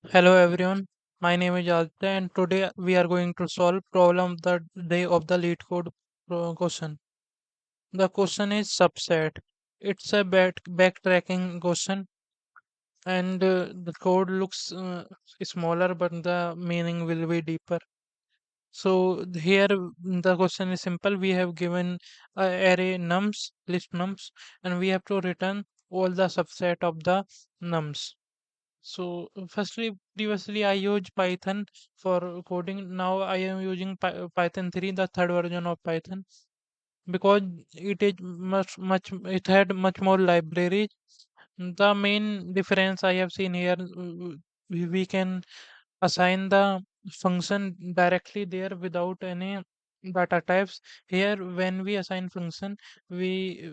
Hello everyone, my name is Aditya and today we are going to solve problem of the day of the lead code question. The question is subset. It's a backtracking question and the code looks smaller but the meaning will be deeper. So here the question is simple. We have given a array nums, list nums, and we have to return all the subset of the nums. So, firstly, previously I used Python for coding. Now I am using Python 3, the third version of Python, because it had much more libraries. The main difference I have seen here, we can assign the function directly there without any data types. Here, when we assign function, we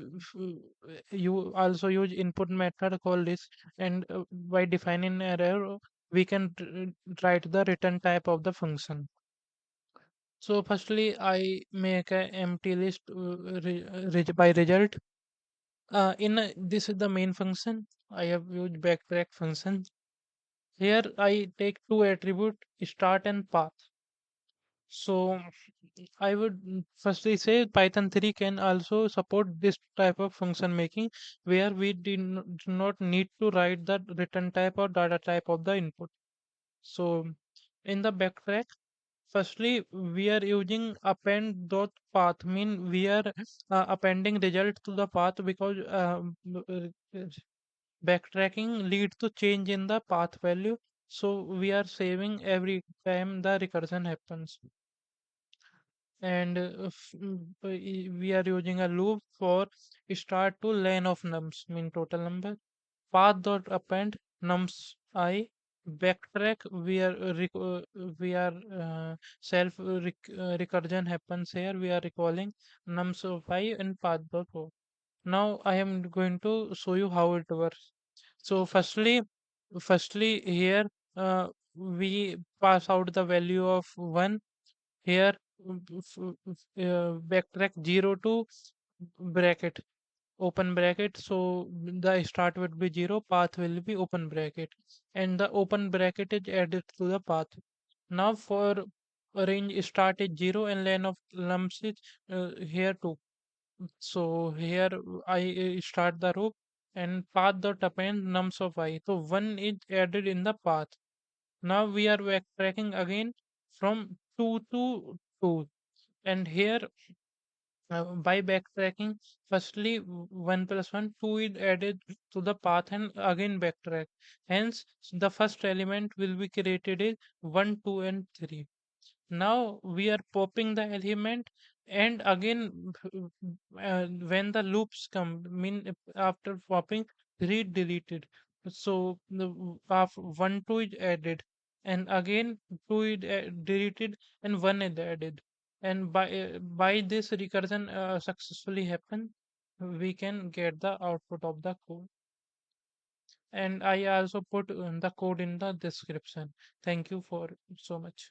you also use input method called this, and by defining an array, we can write the return type of the function. So, firstly, I make a empty list by result. This is the main function. I have used backtrack function. Here I take two attribute start and path. So I would firstly say Python 3 can also support this type of function making where we do not need to write the return type or data type of the input. So in the backtrack, firstly we are using append dot path mean we are appending result to the path because backtracking leads to change in the path value. So we are saving every time the recursion happens. And we are using a loop for start to len of nums mean total number. Path dot append nums I. Backtrack we are self recursion happens here. We are recalling nums of I and path dot pop. Now I am going to show you how it works. So firstly here we pass out the value of 1. Here backtrack 0 to bracket open bracket. So the start would be 0, path will be open bracket, and the open bracket is added to the path. Now for range start is 0 and len of lumps is here too. So here I start the row and path dot append nums of I. So 1 is added in the path. Now we are backtracking again from 2 to 2. And here by backtracking, firstly 1 plus 1, 2 is added to the path and again backtrack. Hence, the first element will be created is 1, 2, and 3. Now we are popping the element and again when the loops come, mean after popping 3 deleted. So the of 1, 2 is added and again 2 is deleted and 1 is added. And by this recursion successfully happen, we can get the output of the code. And I also put the code in the description. Thank you for so much.